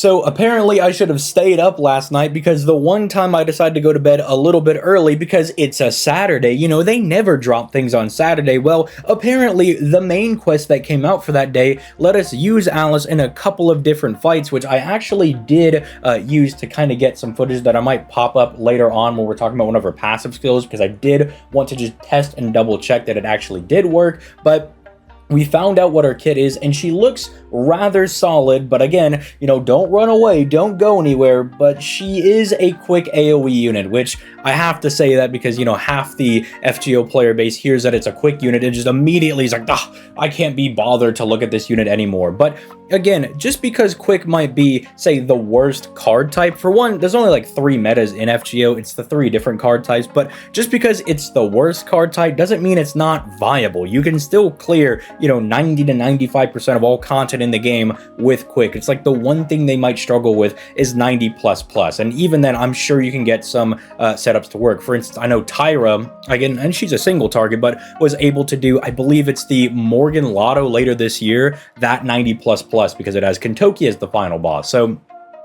So apparently I should have stayed up last night because the one time I decided to go to bed a little bit early because it's a Saturday, you know, they never drop things on Saturday. Well, apparently the main quest that came out for that day let us use Alice in a couple of different fights, which I actually did use to kind of get some footage that I might pop up later on when we're talking about one of her passive skills, because I did want to just test and double check that it actually did work. But we found out what her kit is, and she looks rather solid, but again, you know, don't run away, don't go anywhere, but she is a quick AoE unit, which I have to say that because, you know, half the FGO player base hears that it's a quick unit and just immediately is like, I can't be bothered to look at this unit anymore. But again, just because quick might be, say, the worst card type, for one, there's only like 3 metas in FGO, it's the 3 different card types, but just because it's the worst card type doesn't mean it's not viable. You can still clear, you know, 90 to 95% of all content in the game with quick. It's like the one thing they might struggle with is 90++, and even then I'm sure you can get some setups to work. For instance, I know Tyra, again, and she's a single target, but was able to do, I believe it's the Morgan Lotto later this year, that 90++, because it has Kentoki as the final boss. So,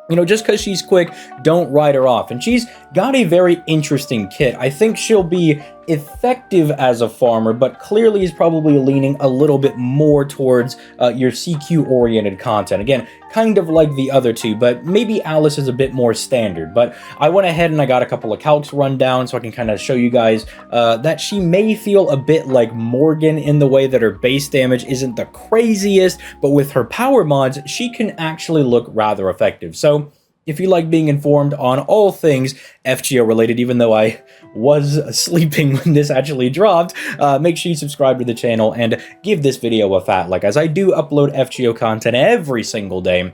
you know, just because she's quick, don't write her off. And she's got a very interesting kit. I think she'll be effective as a farmer, but clearly is probably leaning a little bit more towards your CQ-oriented content. Again, kind of like the other two, but maybe Alice is a bit more standard. But I went ahead and I got a couple of calcs run down so I can kind of show you guys that she may feel a bit like Morgan in the way that her base damage isn't the craziest, but with her power mods, she can actually look rather effective. So if you like being informed on all things FGO related, even though I was sleeping when this actually dropped, make sure you subscribe to the channel and give this video a fat like, as I do upload FGO content every single day,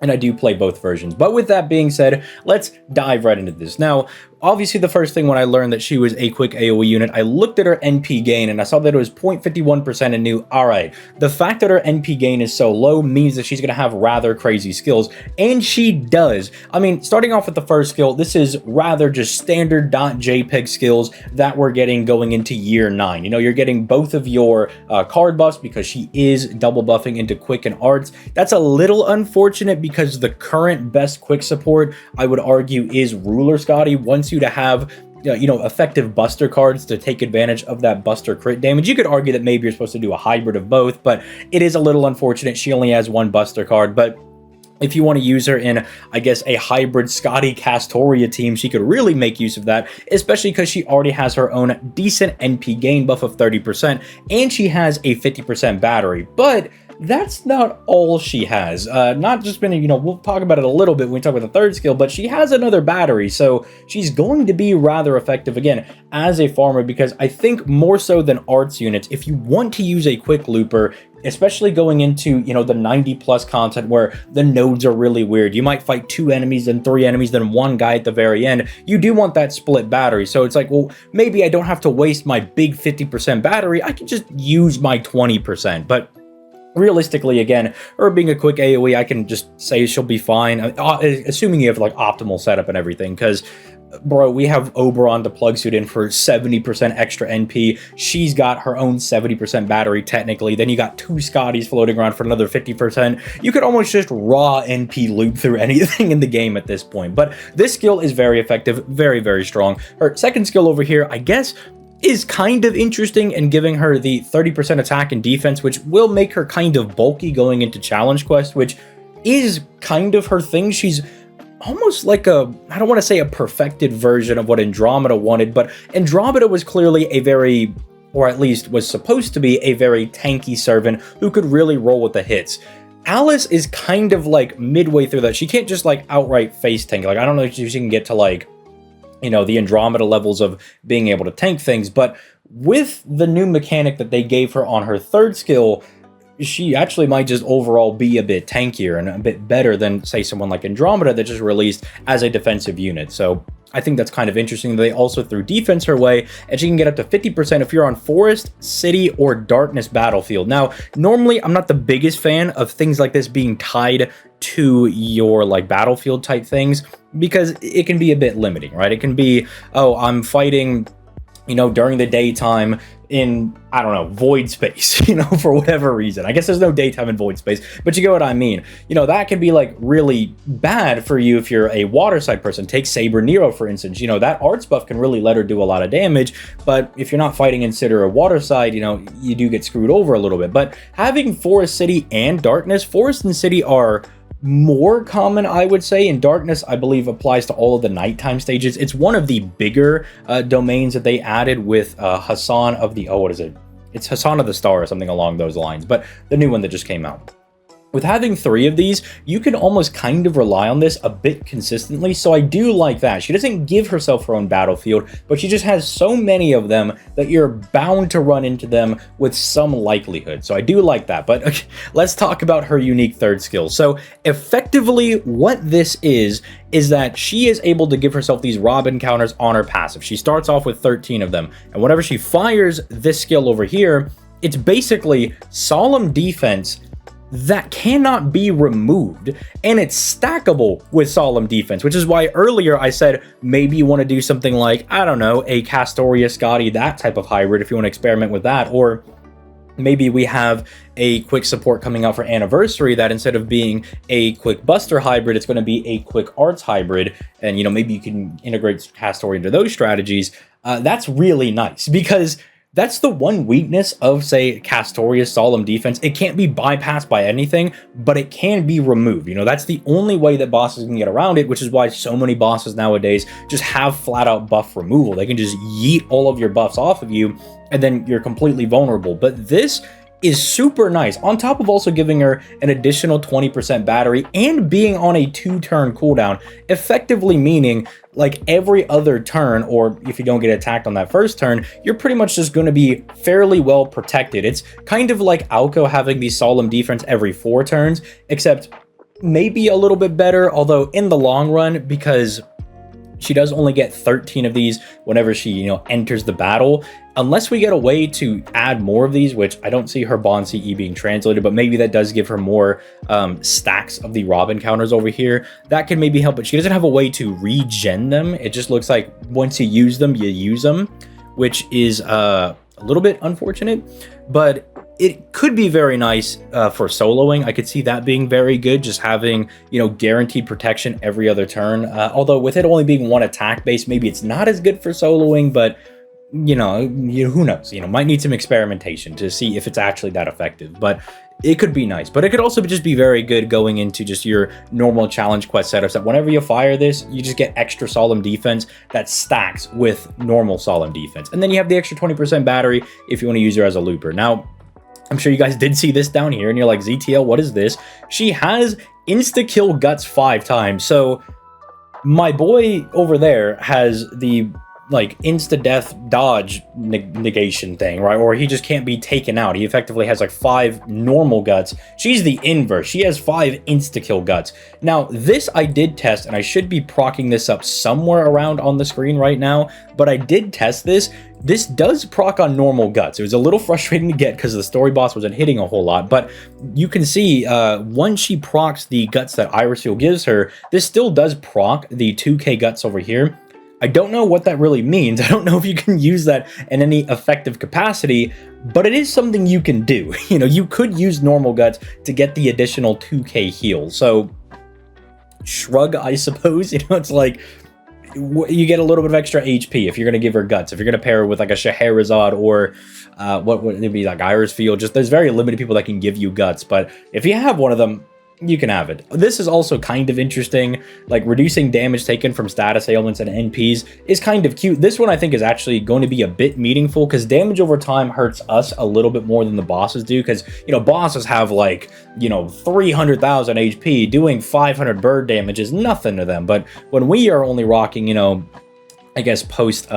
and I do play both versions. But with that being said, let's dive right into this. Now, obviously the first thing when I learned that she was a quick AoE unit, I looked at her NP gain and I saw that it was 0.51% and knew, all right, the fact that her NP gain is so low means that she's gonna have rather crazy skills, and she does. I mean, starting off with the first skill, this is rather just standard .jpeg skills that we're getting going into year 9. You know, you're getting both of your card buffs because she is double buffing into quick and arts. That's a little unfortunate because the current best quick support, I would argue, is Ruler Scotty. Wants you to have, you know, effective buster cards to take advantage of that buster crit damage. You could argue that maybe you're supposed to do a hybrid of both, but it is a little unfortunate she only has one buster card. But if you want to use her in, I guess, a hybrid Scotty Castoria team, she could really make use of that, especially because she already has her own decent NP gain buff of 30%, and she has a 50% battery. But that's not all she has. Not just been, you know, we'll talk about it a little bit when we talk about the third skill, but she has another battery, so she's going to be rather effective, again, as a farmer, because I think more so than arts units, if you want to use a quick looper, especially going into, you know, the 90+ content where the nodes are really weird, you might fight 2 enemies, then 3 enemies, then 1 guy at the very end, you do want that split battery. So it's like, well, maybe I don't have to waste my big 50% battery, I can just use my 20%, but realistically, again, her being a quick AoE, I can just say she'll be fine, assuming you have like optimal setup and everything, because bro, we have Oberon to plug suit in for 70% extra NP. She's got her own 70% battery technically. Then you got 2 Scotties floating around for another 50%. You could almost just raw NP loop through anything in the game at this point. But this skill is very effective, very, very strong. Her second skill over here, I guess, is kind of interesting and giving her the 30% attack and defense, which will make her kind of bulky going into challenge quest, which is kind of her thing. She's almost like a, I don't want to say a perfected version of what Andromeda wanted, but Andromeda was clearly a very, or at least was supposed to be a very tanky servant who could really roll with the hits. Alice is kind of like midway through that. She can't just like outright face tank. Like, I don't know if she can get to like, you know, the Andromeda levels of being able to tank things, but with the new mechanic that they gave her on her third skill, she actually might just overall be a bit tankier and a bit better than, say, someone like Andromeda that just released as a defensive unit. So I think that's kind of interesting. They also threw defense her way, and she can get up to 50% if you're on Forest, City, or Darkness Battlefield. Now, normally, I'm not the biggest fan of things like this being tied to your, like, Battlefield type things, because it can be a bit limiting, right? It can be, oh, I'm fighting during the daytime in, I don't know, void space, for whatever reason. I guess there's no daytime in void space, but you get what I mean. That can be like really bad for you if you're a water side person. Take Saber Nero, for instance. That arts buff can really let her do a lot of damage, but if you're not fighting in City or water side, you do get screwed over a little bit. But having Forest City and Darkness, Forest and City are more common, I would say. In Darkness, I believe, applies to all of the nighttime stages. It's one of the bigger domains that they added with Hassan of the, what is it? It's Hassan of the Star or something along those lines, but the new one that just came out. With having 3 of these, you can almost kind of rely on this a bit consistently, so I do like that. She doesn't give herself her own battlefield, but she just has so many of them that you're bound to run into them with some likelihood. So I do like that, but okay, let's talk about her unique 3rd skill. So effectively, what this is that she is able to give herself these Robin counters on her passive. She starts off with 13 of them, and whenever she fires this skill over here, it's basically Solemn Defense that cannot be removed, and it's stackable with Solemn Defense, which is why earlier I said maybe you want to do something like, I don't know, a Castoria Scotty, that type of hybrid, if you want to experiment with that. Or maybe we have a quick support coming out for Anniversary that instead of being a quick Buster hybrid, it's going to be a quick Arts hybrid, and maybe you can integrate Castoria into those strategies. That's really nice, because that's the one weakness of, say, Castoria's Solemn Defense. It can't be bypassed by anything, but it can be removed. That's the only way that bosses can get around it, which is why so many bosses nowadays just have flat-out buff removal. They can just yeet all of your buffs off of you, and then you're completely vulnerable. But this is super nice, on top of also giving her an additional 20% battery and being on a 2-turn cooldown, effectively meaning like every other turn, or if you don't get attacked on that first turn, you're pretty much just going to be fairly well protected. It's kind of like Alco having the Solemn Defense every 4 turns, except maybe a little bit better, although in the long run, because she does only get 13 of these whenever she, enters the battle. Unless we get a way to add more of these, which I don't see her Bond CE being translated, but maybe that does give her more stacks of the Robin counters over here. That can maybe help, but she doesn't have a way to regen them. It just looks like once you use them, you use them, which is a little bit unfortunate, but it could be very nice for soloing. I could see that being very good, just having, guaranteed protection every other turn. Although with it only being 1 attack base, maybe it's not as good for soloing, but who knows? Might need some experimentation to see if it's actually that effective, but it could be nice. But it could also just be very good going into just your normal challenge quest setups, that whenever you fire this, you just get extra Solemn Defense that stacks with normal Solemn Defense. And then you have the extra 20% battery if you want to use her as a looper. Now, I'm sure you guys did see this down here, and you're like, ZTL, what is this? She has insta-kill Guts 5 times. So my boy over there has the insta-death dodge negation thing, right? Or he just can't be taken out. He effectively has 5 normal Guts. She's the inverse. She has 5 insta-kill Guts. Now, this I did test, and I should be procking this up somewhere around on the screen right now, but I did test this. This does proc on normal Guts. It was a little frustrating to get because the story boss wasn't hitting a whole lot, but you can see once she procs the Guts that Irisfield gives her, this still does proc the 2k Guts over here. I don't know what that really means. I don't know if you can use that in any effective capacity, but it is something you can do. You could use normal Guts to get the additional 2k heal. So shrug, I suppose. It's like you get a little bit of extra HP if you're going to give her Guts. If you're going to pair her with a Scheherazade or what would it be, Irisfield, just there's very limited people that can give you Guts. But if you have one of them, you can have it. This is also kind of interesting, reducing damage taken from status ailments and NPs is kind of cute. This one I think is actually going to be a bit meaningful because damage over time hurts us a little bit more than the bosses do, because bosses have 300,000 HP. Doing 500 bird damage is nothing to them, but when we are only rocking, I guess post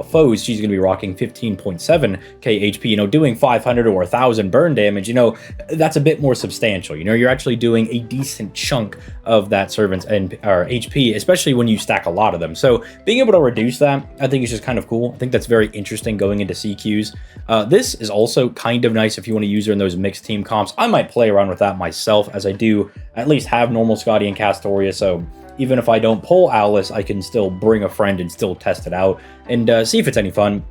foes, she's going to be rocking 15.7k HP, doing 500 or 1,000 burn damage, that's a bit more substantial. You're actually doing a decent chunk of that servant's HP, especially when you stack a lot of them. So being able to reduce that, I think is just kind of cool. I think that's very interesting going into CQs. This is also kind of nice if you want to use her in those mixed team comps. I might play around with that myself, as I do at least have normal Scotty and Castoria, so even if I don't pull Alice, I can still bring a friend and still test it out and see if it's any fun.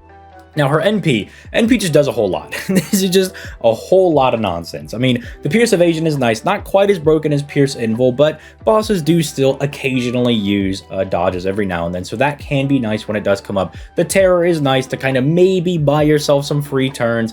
Now, her NP just does a whole lot. This is just a whole lot of nonsense. I mean, the Pierce Evasion is nice, not quite as broken as Pierce Invul, but bosses do still occasionally use dodges every now and then, so that can be nice when it does come up. The Terror is nice to kind of maybe buy yourself some free turns.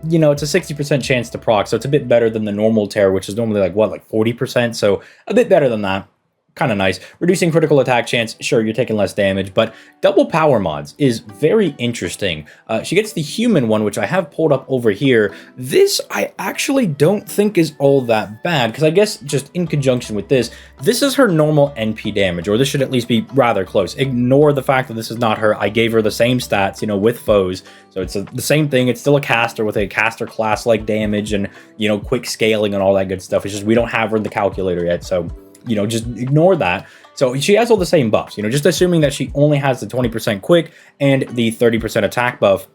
You know, it's a 60% chance to proc, so it's a bit better than the normal Terror, which is normally like, what, like 40%? So a bit better than that. Kind of nice. Reducing critical attack chance, sure, you're taking less damage, but double power mods is very interesting. She gets the human one, which I have pulled up over here. This I actually don't think is all that bad, because I guess just in conjunction with this is her normal NP damage, or this should at least be rather close. Ignore the fact that this is not her. I gave her the same stats, you know, with foes, so it's the same thing. It's still a caster with a caster class-like damage and, you know, quick scaling and all that good stuff. It's just we don't have her in the calculator yet, so you know, just ignore that. So she has all the same buffs, you know, just assuming that she only has the 20% quick and the 30% attack buff,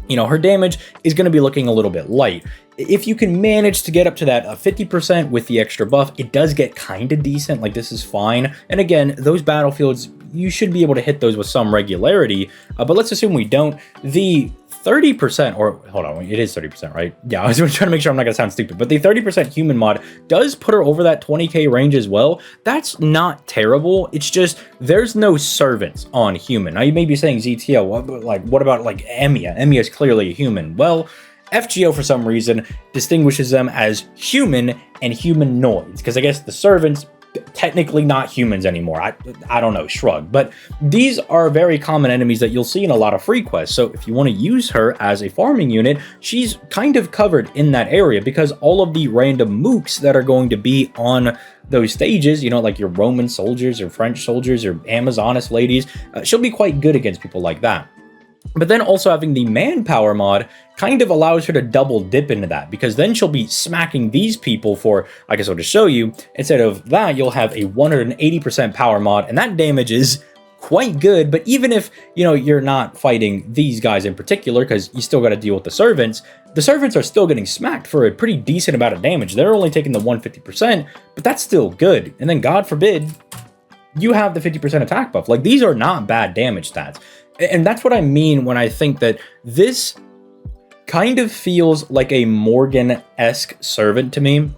you know, her damage is going to be looking a little bit light. If you can manage to get up to that 50% with the extra buff, it does get kind of decent. Like, this is fine. And again, those battlefields, you should be able to hit those with some regularity. But let's assume we don't. The 30%, or hold on, it is 30%, right? Yeah, I was trying to make sure I'm not gonna sound stupid, but the 30% human mod does put her over that 20k range as well. That's not terrible. It's just there's no servants on human. Now you may be saying, ZTO, what about like Emiya? Emiya is clearly a human. Well, FGO for some reason distinguishes them as human and humanoids, because I guess the servants technically not humans anymore. I don't know, shrug. But these are very common enemies that you'll see in a lot of free quests. So if you want to use her as a farming unit, she's kind of covered in that area, because all of the random mooks that are going to be on those stages, you know, like your Roman soldiers or French soldiers or Amazoness ladies, she'll be quite good against people like that. But then also having the manpower mod kind of allows her to double dip into that, because then she'll be smacking these people for, I guess I'll just show you, instead of that, you'll have a 180% power mod, and that damage is quite good. But even if, you know, you're not fighting these guys in particular, because you still got to deal with the servants are still getting smacked for a pretty decent amount of damage. They're only taking the 150%, but that's still good. And then God forbid, you have the 50% attack buff. Like, these are not bad damage stats. And that's what I mean when I think that this kind of feels like a Morgan-esque servant to me,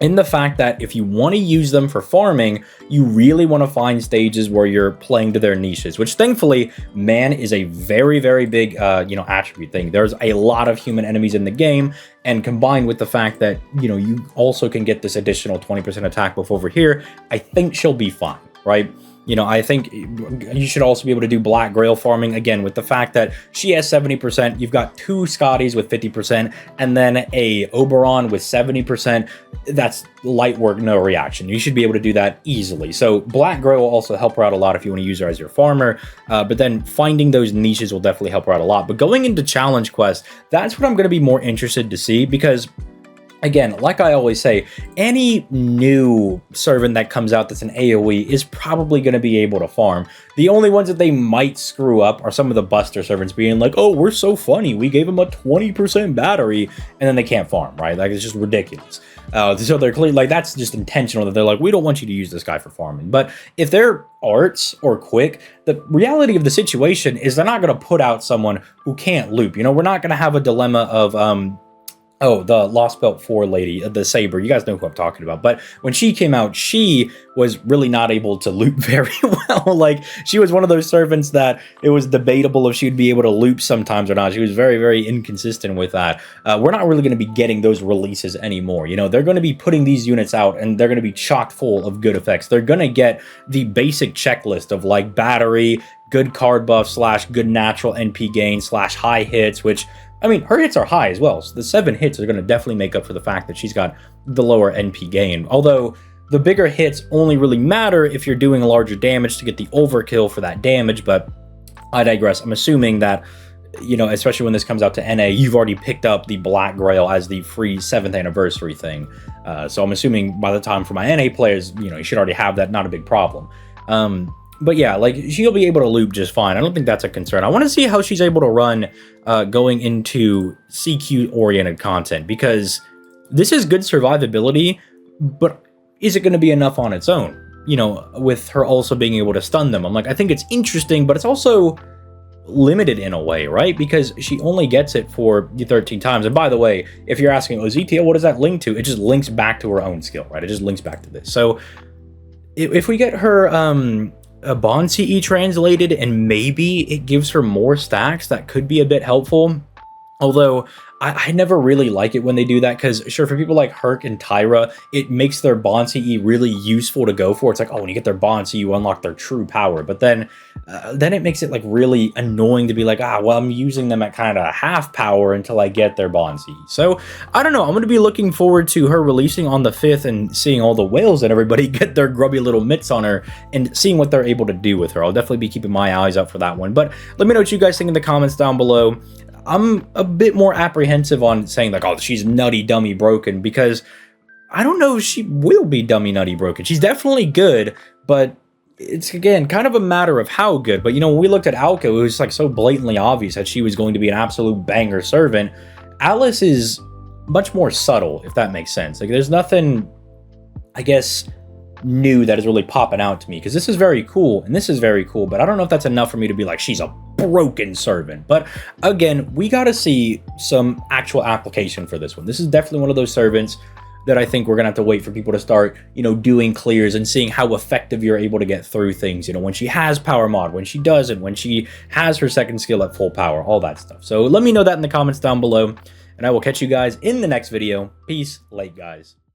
in the fact that if you want to use them for farming, you really want to find stages where you're playing to their niches, which thankfully, man is a very, very big, you know, attribute thing. There's a lot of human enemies in the game, and combined with the fact that, you know, you also can get this additional 20% attack buff over here, I think she'll be fine, right? You know, I think you should also be able to do Black Grail farming, again, with the fact that she has 70%, you've got 2 Scotties with 50%, and then a Oberon with 70%. That's light work, no reaction. You should be able to do that easily. So Black Grail will also help her out a lot if you want to use her as your farmer, but then finding those niches will definitely help her out a lot. But going into challenge quests, that's what I'm going to be more interested to see, because again, like I always say, any new servant that comes out that's an AoE is probably going to be able to farm. The only ones that they might screw up are some of the buster servants being like, oh, we're so funny, we gave them a 20% battery, and then they can't farm, right? Like, it's just ridiculous. So they're clearly, like, that's just intentional, that they're like, we don't want you to use this guy for farming. But if they're arts or quick, the reality of the situation is they're not going to put out someone who can't loop. You know, we're not going to have a dilemma of, oh, the Lost Belt 4 lady, the Saber, you guys know who I'm talking about. But when she came out, she was really not able to loop very well. Like, she was one of those servants that it was debatable if she'd be able to loop sometimes or not. She was very, very inconsistent with that. We're not really going to be getting those releases anymore. You know, they're going to be putting these units out, and they're going to be chock full of good effects. They're going to get the basic checklist of, like, battery, good card buff / good natural NP gain / high hits, which, I mean, her hits are high as well, so the 7 hits are going to definitely make up for the fact that she's got the lower NP gain. Although, the bigger hits only really matter if you're doing larger damage to get the overkill for that damage, but I digress. I'm assuming that, you know, especially when this comes out to NA, you've already picked up the Black Grail as the free 7th anniversary thing. So I'm assuming by the time for my NA players, you know, you should already have that, not a big problem. But yeah, like, she'll be able to loop just fine. I don't think that's a concern. I want to see how she's able to run going into CQ-oriented content, because this is good survivability, but is it going to be enough on its own? you know, with her also being able to stun them. I'm like, I think it's interesting, but it's also limited in a way, right? Because she only gets it for 13 times. And by the way, if you're asking, oh, ZTO, what does that link to? It just links back to her own skill, right? It just links back to this. So if we get her a Bond CE translated and maybe it gives her more stacks, that could be a bit helpful. Although I never really like it when they do that, because sure, for people like Herc and Tyra, it makes their Bond CE really useful to go for. It's like, oh, when you get their Bond CE, you unlock their true power. But then it makes it like really annoying to be like, well, I'm using them at kind of half power until I get their Bond CE. So I don't know. I'm going to be looking forward to her releasing on the 5th and seeing all the whales and everybody get their grubby little mitts on her and seeing what they're able to do with her. I'll definitely be keeping my eyes out for that one. But let me know what you guys think in the comments down below. I'm a bit more apprehensive on saying like, oh, she's nutty, dummy, broken, because I don't know if she will be dummy, nutty, broken. She's definitely good, but it's, again, kind of a matter of how good. But, you know, when we looked at Alco, it was like so blatantly obvious that she was going to be an absolute banger servant. Alice is much more subtle, if that makes sense. Like, there's nothing, I guess, new that is really popping out to me, because this is very cool and this is very cool, but I don't know if that's enough for me to be like, she's a broken servant. But again, we got to see some actual application for this one. This is definitely one of those servants that I think we're gonna have to wait for people to start, you know, doing clears and seeing how effective you're able to get through things, you know, when she has power mod, when she doesn't, when she has her second skill at full power, all that stuff. So let me know that in the comments down below, and I will catch you guys in the next video. Peace, late guys.